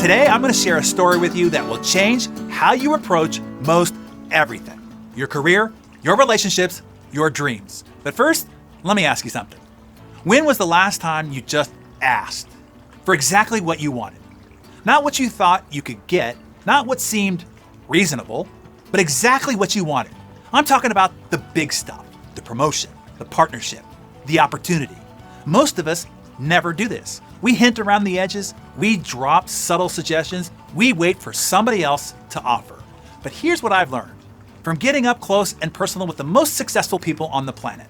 Today, I'm going to share a story with you that will change how you approach most everything. Your career, your relationships, your dreams. But first, let me ask you something. When was the last time you just asked for exactly what you wanted? Not what you thought you could get, not what seemed reasonable, but exactly what you wanted. I'm talking about the big stuff, the promotion, the partnership, the opportunity. Most of us never do this. We hint around the edges, we drop subtle suggestions, we wait for somebody else to offer. But here's what I've learned from getting up close and personal with the most successful people on the planet.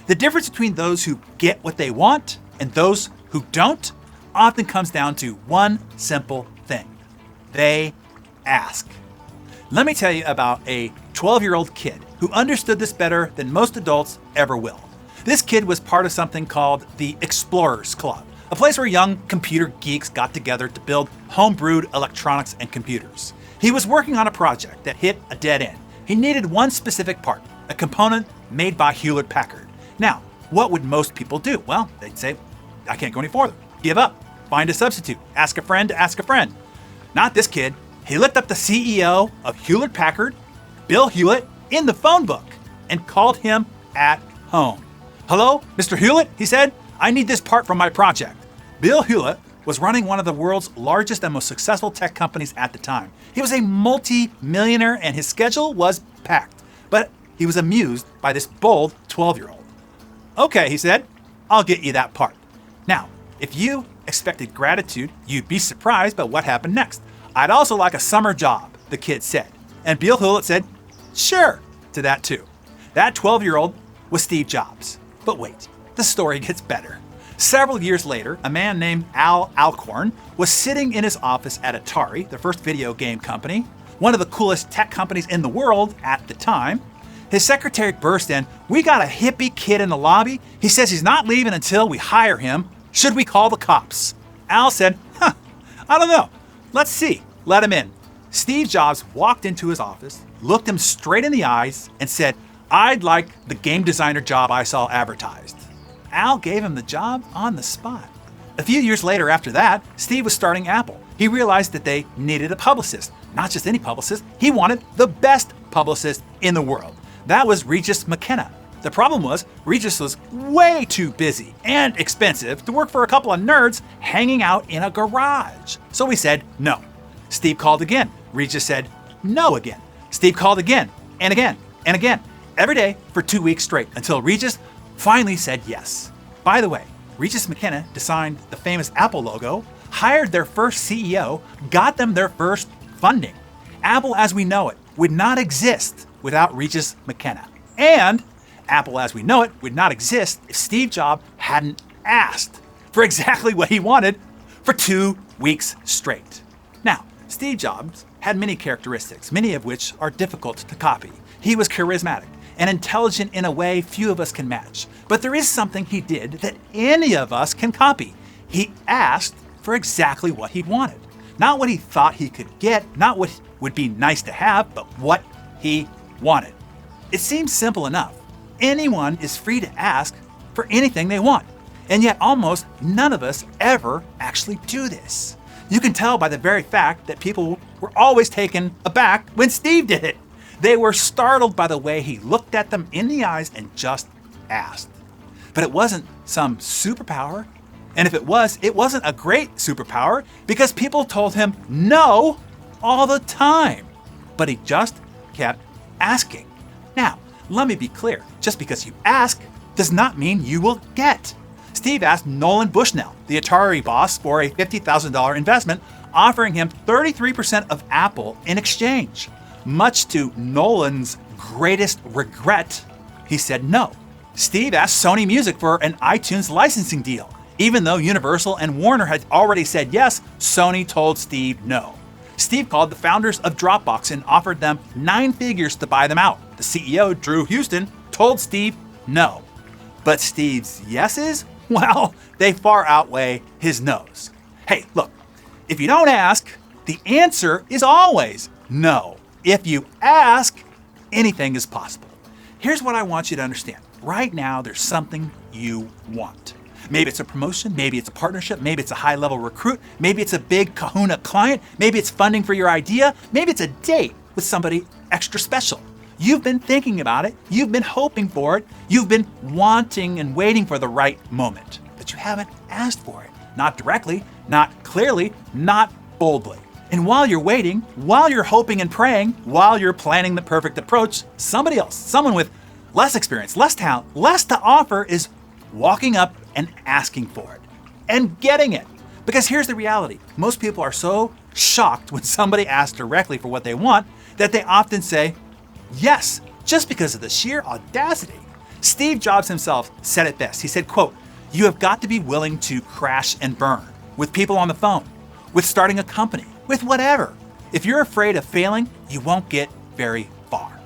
The difference between those who get what they want and those who don't often comes down to one simple thing. They ask. Let me tell you about a 12-year-old kid who understood this better than most adults ever will. This kid was part of something called the Explorers Club, a place where young computer geeks got together to build home-brewed electronics and computers. He was working on a project that hit a dead end. He needed one specific part, a component made by Hewlett-Packard. Now, what would most people do? Well, they'd say, I can't go any farther. Give up. Find a substitute. Ask a friend to ask a friend. Not this kid. He looked up the CEO of Hewlett-Packard, Bill Hewlett, in the phone book and called him at home. Hello, Mr. Hewlett, he said. I need this part from my project. Bill Hewlett was running one of the world's largest and most successful tech companies at the time. He was a multi-millionaire and his schedule was packed, but he was amused by this bold 12-year-old. Okay, he said, I'll get you that part. Now, if you expected gratitude, you'd be surprised by what happened next. I'd also like a summer job, the kid said. And Bill Hewlett said, sure, to that too. That 12-year-old was Steve Jobs. But wait, the story gets better. Several years later, a man named Al Alcorn was sitting in his office at Atari, the first video game company, one of the coolest tech companies in the world at the time. His secretary burst in, we got a hippie kid in the lobby. He says he's not leaving until we hire him. Should we call the cops? Al said, I don't know. Let's see. Let him in. Steve Jobs walked into his office, looked him straight in the eyes, and said, I'd like the game designer job I saw advertised. Al gave him the job on the spot. A few years later after that, Steve was starting Apple. He realized that they needed a publicist. Not just any publicist, he wanted the best publicist in the world. That was Regis McKenna. The problem was, Regis was way too busy and expensive to work for a couple of nerds hanging out in a garage. So he said no. Steve called again. Regis said no again. Steve called again and again and again, every day for 2 weeks straight, until Regis finally said yes. By the way, Regis McKenna designed the famous Apple logo, hired their first CEO, got them their first funding. Apple as we know it would not exist without Regis McKenna. And Apple as we know it would not exist if Steve Jobs hadn't asked for exactly what he wanted for 2 weeks straight. Now, Steve Jobs had many characteristics, many of which are difficult to copy. He was charismatic and intelligent in a way few of us can match. But there is something he did that any of us can copy. He asked for exactly what he wanted. Not what he thought he could get, not what would be nice to have, but what he wanted. It seems simple enough. Anyone is free to ask for anything they want. And yet almost none of us ever actually do this. You can tell by the very fact that people were always taken aback when Steve did it. They were startled by the way he looked at them in the eyes and just asked. But it wasn't some superpower. And if it was, it wasn't a great superpower because people told him no all the time. But he just kept asking. Now, let me be clear. Just because you ask does not mean you will get. Steve asked Nolan Bushnell, the Atari boss, for a $50,000 investment, offering him 33% of Apple in exchange. Much to Nolan's greatest regret, he said no. Steve asked Sony Music for an iTunes licensing deal. Even though Universal and Warner had already said yes, Sony told Steve no. Steve called the founders of Dropbox and offered them 9 figures to buy them out. The CEO, Drew Houston, told Steve no. But Steve's yeses? Well, they far outweigh his no's. Hey, look, if you don't ask, the answer is always no. If you ask, anything is possible. Here's what I want you to understand. Right now, there's something you want. Maybe it's a promotion, maybe it's a partnership, maybe it's a high-level recruit, maybe it's a big kahuna client, maybe it's funding for your idea, maybe it's a date with somebody extra special. You've been thinking about it, you've been hoping for it, you've been wanting and waiting for the right moment, but you haven't asked for it. Not directly, not clearly, not boldly. And while you're waiting, while you're hoping and praying, while you're planning the perfect approach, somebody else, someone with less experience, less talent, less to offer is walking up and asking for it and getting it. Because here's the reality. Most people are so shocked when somebody asks directly for what they want that they often say yes, just because of the sheer audacity. Steve Jobs himself said it best. He said, quote, "You have got to be willing to crash and burn with people on the phone, with starting a company, with whatever. If you're afraid of failing, you won't get very far."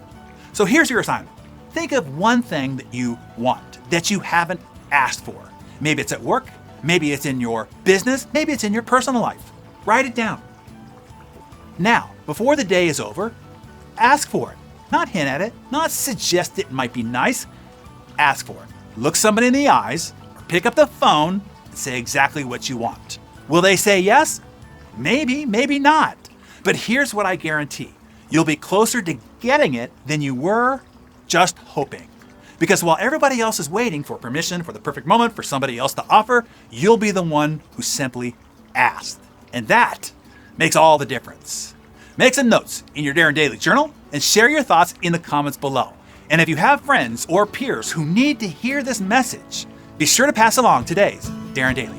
So here's your assignment. Think of one thing that you want, that you haven't asked for. Maybe it's at work, maybe it's in your business, maybe it's in your personal life. Write it down. Now, before the day is over, ask for it. Not hint at it, not suggest it might be nice. Ask for it. Look somebody in the eyes, or pick up the phone and say exactly what you want. Will they say yes? Maybe, maybe not. But here's what I guarantee. You'll be closer to getting it than you were just hoping. Because while everybody else is waiting for permission, for the perfect moment, for somebody else to offer, you'll be the one who simply asked. And that makes all the difference. Make some notes in your Darren Daily Journal and share your thoughts in the comments below. And if you have friends or peers who need to hear this message, be sure to pass along today's Darren Daily.